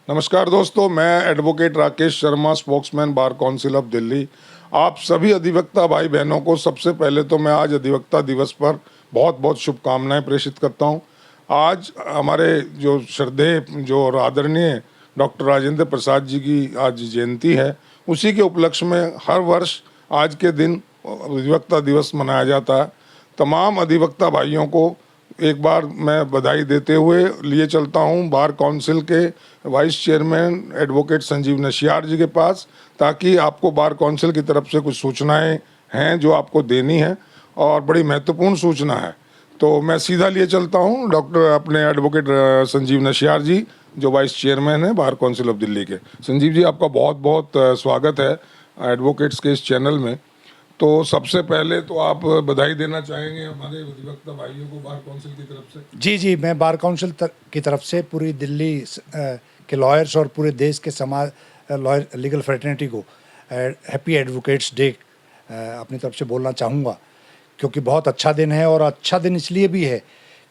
नमस्कार दोस्तों, मैं advocate Rakesh Sharma, spokesman bar council of Delhi. आप सभी अधिवक्ता भाई बहनों को सबसे पहले तो मैं आज अधिवक्ता दिवस पर बहुत बहुत शुभकामनाएं प्रेषित करता हूं। आज हमारे जो श्रद्धेय जो आदरणीय डॉक्टर राजेंद्र प्रसाद जी की आज जयंती है, उसी के उपलक्ष्य में हर वर्ष आज के दिन अधिवक्ता दिवस मनाया जाता है। तमाम अधिवक्ता भाइयों को एक बार मैं बधाई देते हुए लिए चलता हूं बार काउंसिल के वाइस चेयरमैन एडवोकेट संजीव नशियार जी के पास, ताकि आपको बार काउंसिल की तरफ से कुछ सूचनाएं हैं जो आपको देनी है और बड़ी महत्वपूर्ण सूचना है। तो मैं सीधा लिए चलता हूं डॉक्टर अपने एडवोकेट संजीव नशियार जी, जो वाइस चेयरमैन है बार काउंसिल ऑफ दिल्ली के। संजीव जी, आपका बहुत बहुत स्वागत है एडवोकेट्स के इस चैनल में। तो सबसे पहले तो आप बधाई देना चाहेंगे हमारे अधिवक्ता भाइयों को बार काउंसिल की तरफ से। जी, मैं बार काउंसिल की तरफ से पूरी दिल्ली के लॉयर्स और पूरे देश के समाज लॉयर लीगल फ्रेटर्निटी को हैप्पी एडवोकेट्स डे अपनी तरफ से बोलना चाहूँगा, क्योंकि बहुत अच्छा दिन है। और अच्छा दिन इसलिए भी है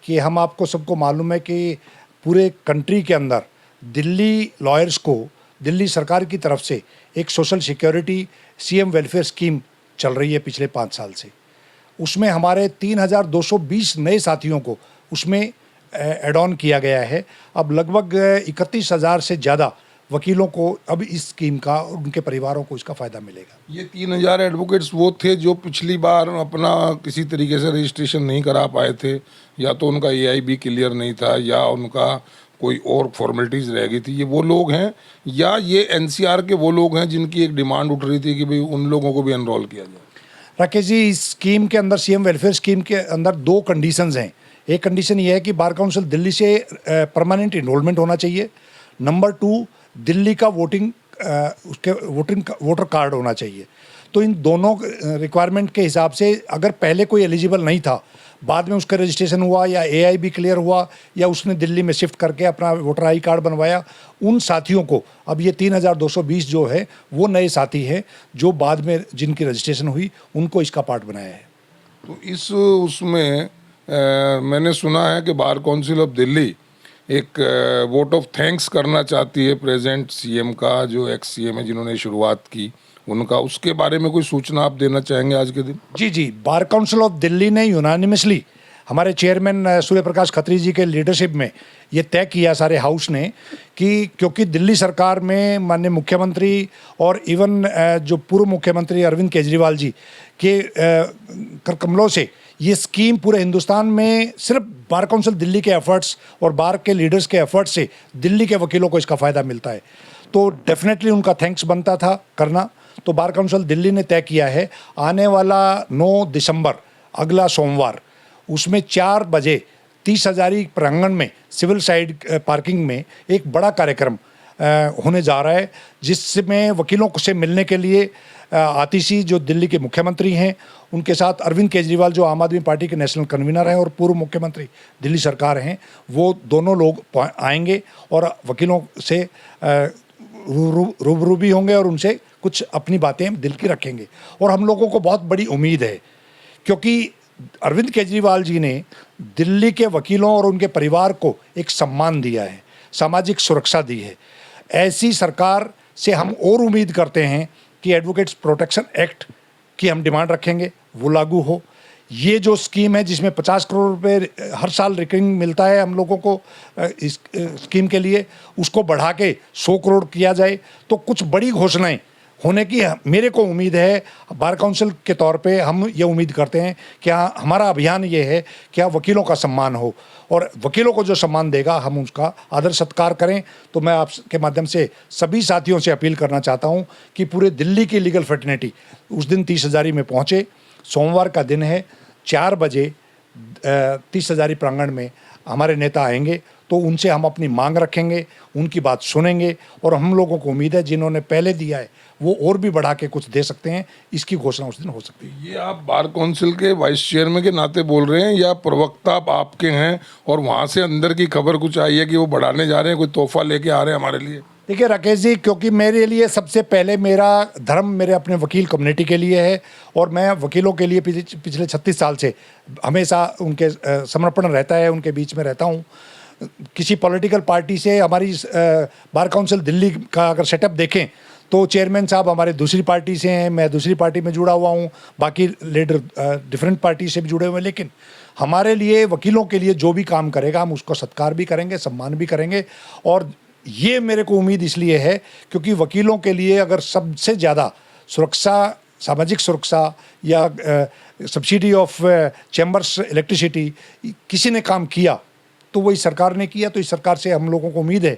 कि हम आपको सबको मालूम है कि पूरे कंट्री के अंदर दिल्ली लॉयर्स को दिल्ली सरकार की तरफ से एक social security CM welfare scheme चल रही है पिछले 5 साल से। उसमें हमारे 3,220 नए साथियों को उसमें एड ऑन किया गया है। अब लगभग 31,000 से ज़्यादा वकीलों को अब इस स्कीम का और उनके परिवारों को इसका फ़ायदा मिलेगा। ये 3,000 एडवोकेट्स वो थे जो पिछली बार अपना किसी तरीके से रजिस्ट्रेशन नहीं करा पाए थे, या तो उनका एआईबी क्लियर नहीं था या उनका कोई और फॉर्मेलिटीज़ रह गई थी। ये वो लोग हैं या ये एनसीआर के वो लोग हैं जिनकी एक डिमांड उठ रही थी कि भाई उन लोगों को भी एनरोल किया जाए? राकेश जी, इस स्कीम के अंदर सीएम वेलफेयर स्कीम के अंदर 2 कंडीशंस हैं। एक कंडीशन ये है कि बार काउंसिल दिल्ली से परमानेंट इनरोलमेंट होना चाहिए। नंबर 2, दिल्ली का उसके वोटर कार्ड होना चाहिए। तो इन दोनों रिक्वायरमेंट के हिसाब से अगर पहले कोई एलिजिबल नहीं था, बाद में उसका रजिस्ट्रेशन हुआ या एआईबी क्लियर हुआ या उसने दिल्ली में शिफ्ट करके अपना वोटर आई कार्ड बनवाया, उन साथियों को अब ये 3,220 जो है वो नए साथी हैं जो बाद में जिनकी रजिस्ट्रेशन हुई, उनको इसका पार्ट बनाया है। तो इस उसमें मैंने सुना है कि बार काउंसिल ऑफ दिल्ली एक वोट ऑफ थैंक्स करना चाहती है प्रेजेंट सीएम का, जो एक्स सीएम है जिन्होंने शुरुआत की उनका। उसके बारे में कोई सूचना आप देना चाहेंगे आज के दिन? जी, बार काउंसिल ऑफ दिल्ली ने यूनानिमसली हमारे चेयरमैन सूर्य प्रकाश खत्री जी के लीडरशिप में ये तय किया सारे हाउस ने कि क्योंकि दिल्ली सरकार में माननीय मुख्यमंत्री और इवन जो पूर्व मुख्यमंत्री अरविंद केजरीवाल जी के कर कमलों से ये स्कीम पूरे हिंदुस्तान में सिर्फ बार काउंसिल दिल्ली के एफर्ट्स और बार के लीडर्स के एफर्ट्स से दिल्ली के वकीलों को इसका फ़ायदा मिलता है। तो डेफिनेटली उनका थैंक्स बनता था करना। तो बार काउंसिल दिल्ली ने तय किया है आने वाला 9 दिसंबर, अगला सोमवार, उसमें 4 बजे 30 हज़ारी प्रांगण में सिविल साइड पार्किंग में एक बड़ा कार्यक्रम होने जा रहा है, जिसमें वकीलों से मिलने के लिए आतिशी जो दिल्ली के मुख्यमंत्री हैं, उनके साथ अरविंद केजरीवाल जो आम आदमी पार्टी के नेशनल कन्वीनर हैं और पूर्व मुख्यमंत्री दिल्ली सरकार हैं, वो दोनों लोग आएंगे और वकीलों से रूबरू भी होंगे और उनसे कुछ अपनी बातें दिल की रखेंगे। और हम लोगों को बहुत बड़ी उम्मीद है, क्योंकि अरविंद केजरीवाल जी ने दिल्ली के वकीलों और उनके परिवार को एक सम्मान दिया है, सामाजिक सुरक्षा दी है। ऐसी सरकार से हम और उम्मीद करते हैं कि एडवोकेट्स प्रोटेक्शन एक्ट की हम डिमांड रखेंगे, वो लागू हो। ये जो स्कीम है जिसमें 50 करोड़ रुपए हर साल रिकरिंग मिलता है हम लोगों को इस स्कीम के लिए, उसको बढ़ा के 100 करोड़ किया जाए। तो कुछ बड़ी घोषणाएं होने की मेरे को उम्मीद है। बार काउंसिल के तौर पे हम ये उम्मीद करते हैं कि हमारा अभियान ये है कि वकीलों का सम्मान हो, और वकीलों को जो सम्मान देगा हम उसका आदर सत्कार करें। तो मैं आपके माध्यम से सभी साथियों से अपील करना चाहता हूँ कि पूरे दिल्ली की लीगल फ्रेटर्निटी उस दिन 30 हज़ारी में पहुँचे। सोमवार का दिन है, 4 बजे 30 हज़ारी प्रांगण में हमारे नेता आएंगे, तो उनसे हम अपनी मांग रखेंगे, उनकी बात सुनेंगे, और हम लोगों को उम्मीद है जिन्होंने पहले दिया है वो और भी बढ़ा के कुछ दे सकते हैं। इसकी घोषणा उस दिन हो सकती है। ये आप बार काउंसिल के वाइस चेयरमैन के नाते बोल रहे हैं या प्रवक्ता आपके हैं और वहाँ से अंदर की खबर कुछ आई है कि वो बढ़ाने जा रहे हैं, कोई तोहफा लेके आ रहे हैं हमारे लिए? देखिए राकेश जी, क्योंकि मेरे लिए सबसे पहले मेरा धर्म मेरे अपने वकील कम्युनिटी के लिए है, और मैं वकीलों के लिए पिछले 36 साल से हमेशा उनके समर्पण रहता है, उनके बीच में रहता हूँ। किसी पॉलिटिकल पार्टी से हमारी बार काउंसिल दिल्ली का अगर सेटअप देखें तो चेयरमैन साहब हमारे दूसरी पार्टी से हैं, मैं दूसरी पार्टी में जुड़ा हुआ हूँ, बाकी लीडर डिफरेंट पार्टी से भी जुड़े हुए हैं। लेकिन हमारे लिए वकीलों के लिए जो भी काम करेगा हम उसको सत्कार भी करेंगे, सम्मान भी करेंगे। और ये मेरे को उम्मीद इसलिए है क्योंकि वकीलों के लिए अगर सबसे ज़्यादा सुरक्षा, सामाजिक सुरक्षा या सब्सिडी ऑफ चैम्बर्स इलेक्ट्रिसिटी किसी ने काम किया तो वही सरकार ने किया। तो इस सरकार से हम लोगों को उम्मीद है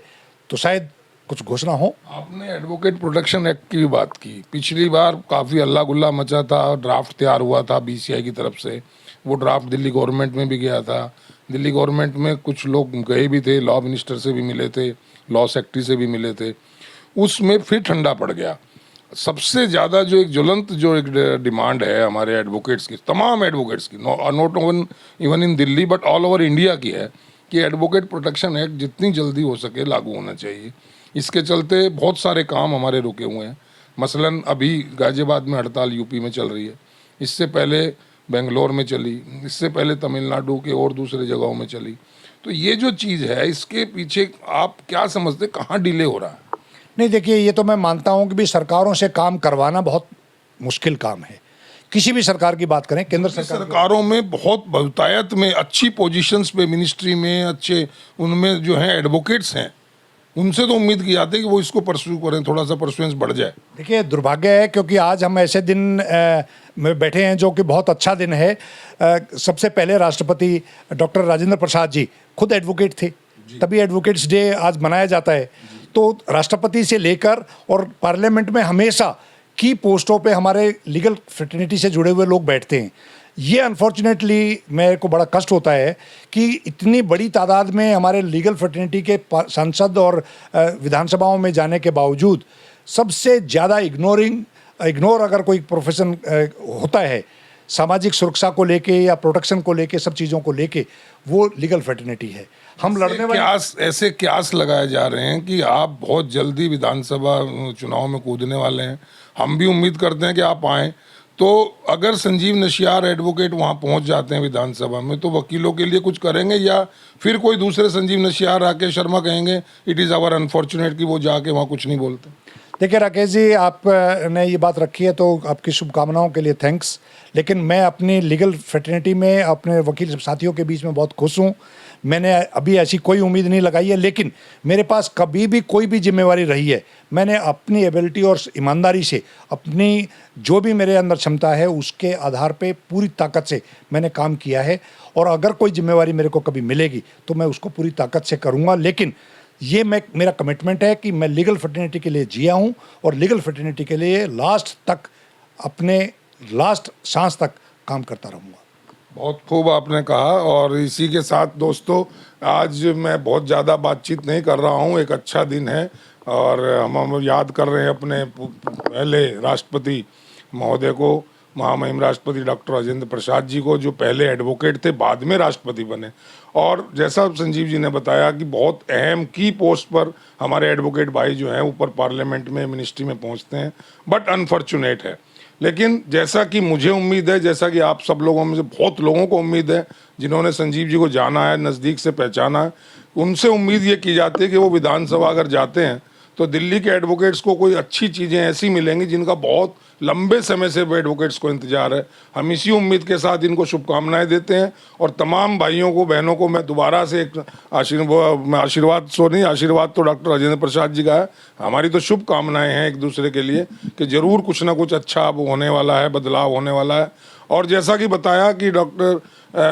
तो शायद कुछ घोषणा हो। आपने एडवोकेट प्रोटेक्शन एक्ट की भी बात की। पिछली बार काफ़ी हल्ला गुल्ला मचा था, ड्राफ्ट तैयार हुआ था बीसीआई की तरफ से, वो ड्राफ्ट दिल्ली गवर्नमेंट में भी गया था। दिल्ली गवर्नमेंट में कुछ लोग गए भी थे, लॉ मिनिस्टर से भी मिले थे, लॉ सेक्रेटरी से भी मिले थे, उसमें फिर ठंडा पड़ गया। सबसे ज़्यादा जो एक ज्वलंत जो एक डिमांड है हमारे एडवोकेट्स की, तमाम एडवोकेट्स की, not even in Delhi but all over India की है कि एडवोकेट प्रोटेक्शन एक्ट जितनी जल्दी हो सके लागू होना चाहिए। इसके चलते बहुत सारे काम हमारे रुके हुए हैं। मसलन अभी गाजियाबाद में हड़ताल यूपी में चल रही है, इससे पहले बेंगलोर में चली, इससे पहले तमिलनाडु के और दूसरे जगहों में चली। तो ये जो चीज़ है इसके पीछे आप क्या समझते, कहाँ डिले हो रहा है? नहीं, देखिए, ये तो मैं मानता हूँ कि भी सरकारों से काम करवाना बहुत मुश्किल काम है। किसी भी सरकार की बात करें, केंद्र सरकारों में बहुत बहुतायत में अच्छी पोजीशंस पे, मिनिस्ट्री में अच्छे, उनमें जो हैं एडवोकेट्स हैं, उनसे तो उम्मीद की जाती है कि वो इसको परस्यू करें, थोड़ा सा परसुएंस बढ़ जाए। देखिए, दुर्भाग्य है क्योंकि आज हम ऐसे दिन में बैठे हैं जो कि बहुत अच्छा दिन है। सबसे पहले राष्ट्रपति डॉक्टर राजेंद्र प्रसाद जी खुद एडवोकेट थे, तभी एडवोकेट्स डे आज मनाया जाता है। तो राष्ट्रपति से लेकर और पार्लियामेंट में हमेशा की पोस्टों पे हमारे लीगल फ्रेटर्निटी से जुड़े हुए लोग बैठते हैं। ये अनफॉर्चुनेटली मेरे को बड़ा कष्ट होता है कि इतनी बड़ी तादाद में हमारे लीगल फ्रेटर्निटी के सांसद और विधानसभाओं में जाने के बावजूद सबसे ज़्यादा इग्नोर अगर कोई प्रोफेशन होता है सामाजिक सुरक्षा को लेके या प्रोटेक्शन को लेके, सब चीज़ों को लेके, वो लीगल फ्रेटर्निटी है। हम लड़ने वाले ऐसे क्यास लगाए जा रहे हैं कि आप बहुत जल्दी विधानसभा चुनाव में कूदने वाले हैं। हम भी उम्मीद करते हैं कि आप आएँ। तो अगर संजीव नशियार एडवोकेट वहाँ पहुँच जाते हैं विधानसभा में, तो वकीलों के लिए कुछ करेंगे या फिर कोई दूसरे संजीव नशियार, राकेश शर्मा कहेंगे इट इज़ आवर अनफॉर्चुनेट कि वो जाके वहाँ कुछ नहीं बोलते? देखिए राकेश जी, आपने ये बात रखी है तो आपकी शुभकामनाओं के लिए थैंक्स। लेकिन मैं अपनी लीगल फ्रेटर्निटी में अपने वकील साथियों के बीच में बहुत खुश हूँ। मैंने अभी ऐसी कोई उम्मीद नहीं लगाई है, लेकिन मेरे पास कभी भी कोई भी जिम्मेवारी रही है, मैंने अपनी एबिलिटी और ईमानदारी से अपनी जो भी मेरे अंदर क्षमता है उसके आधार पे पूरी ताकत से मैंने काम किया है। और अगर कोई जिम्मेवारी मेरे को कभी मिलेगी तो मैं उसको पूरी ताकत से करूँगा। लेकिन ये मेरा कमिटमेंट है कि मैं लीगल फ्रेटर्निटी के लिए जिया हूँ और लीगल फ्रेटर्निटी के लिए लास्ट तक, अपने लास्ट सांस तक काम करता रहूँगा। बहुत खूब आपने कहा। और इसी के साथ दोस्तों, आज मैं बहुत ज़्यादा बातचीत नहीं कर रहा हूँ, एक अच्छा दिन है और हम याद कर रहे हैं अपने पहले राष्ट्रपति महोदय को, महामहिम राष्ट्रपति डॉक्टर राजेंद्र प्रसाद जी को, जो पहले एडवोकेट थे, बाद में राष्ट्रपति बने। और जैसा संजीव जी ने बताया कि बहुत अहम की पोस्ट पर हमारे एडवोकेट भाई जो हैं ऊपर पार्लियामेंट में, मिनिस्ट्री में पहुंचते हैं, बट अनफॉर्चुनेट है। लेकिन जैसा कि मुझे उम्मीद है, जैसा कि आप सब लोगों में से बहुत लोगों को उम्मीद है जिन्होंने संजीव जी को जाना है, नज़दीक से पहचाना है, उनसे उम्मीद ये की जाती है कि वो विधानसभा अगर जाते हैं तो दिल्ली के एडवोकेट्स को कोई अच्छी चीज़ें ऐसी मिलेंगी जिनका बहुत लंबे समय से एडवोकेट्स को इंतजार है। हम इसी उम्मीद के साथ इनको शुभकामनाएं देते हैं और तमाम भाइयों को, बहनों को मैं दोबारा से एक आशीर्वाद तो डॉक्टर राजेंद्र प्रसाद जी का है, हमारी तो शुभकामनाएं हैं एक दूसरे के लिए कि ज़रूर कुछ ना कुछ अच्छा अब होने वाला है, बदलाव होने वाला है। और जैसा कि बताया कि डॉक्टर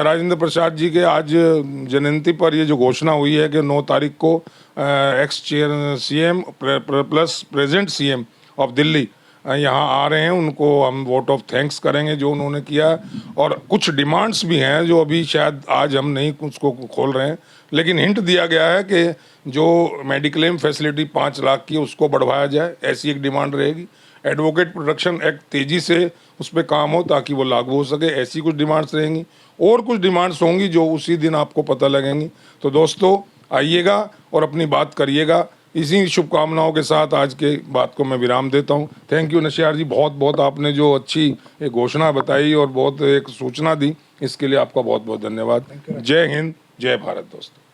राजेंद्र प्रसाद जी के आज जयंती पर ये जो घोषणा हुई है कि 9 तारीख को x chair CM plus present CM of Delhi यहाँ आ रहे हैं, उनको हम वोट ऑफ थैंक्स करेंगे जो उन्होंने किया। और कुछ डिमांड्स भी हैं जो अभी शायद आज हम नहीं उसको खोल रहे हैं, लेकिन हिंट दिया गया है कि जो मेडिक्लेम फैसिलिटी 5 लाख की उसको बढ़वाया जाए, ऐसी एक डिमांड रहेगी। एडवोकेट प्रोटेक्शन एक्ट तेज़ी से उस पर काम हो ताकि वो लागू हो सके, ऐसी कुछ डिमांड्स रहेंगी। और कुछ डिमांड्स होंगी जो उसी दिन आपको पता लगेंगी। तो दोस्तों आइएगा और अपनी बात करिएगा। इसी शुभकामनाओं के साथ आज के बात को मैं विराम देता हूं। थैंक यू नशियार जी, बहुत बहुत आपने जो अच्छी एक घोषणा बताई और बहुत एक सूचना दी, इसके लिए आपका बहुत बहुत धन्यवाद। जय हिंद, जय भारत दोस्तों।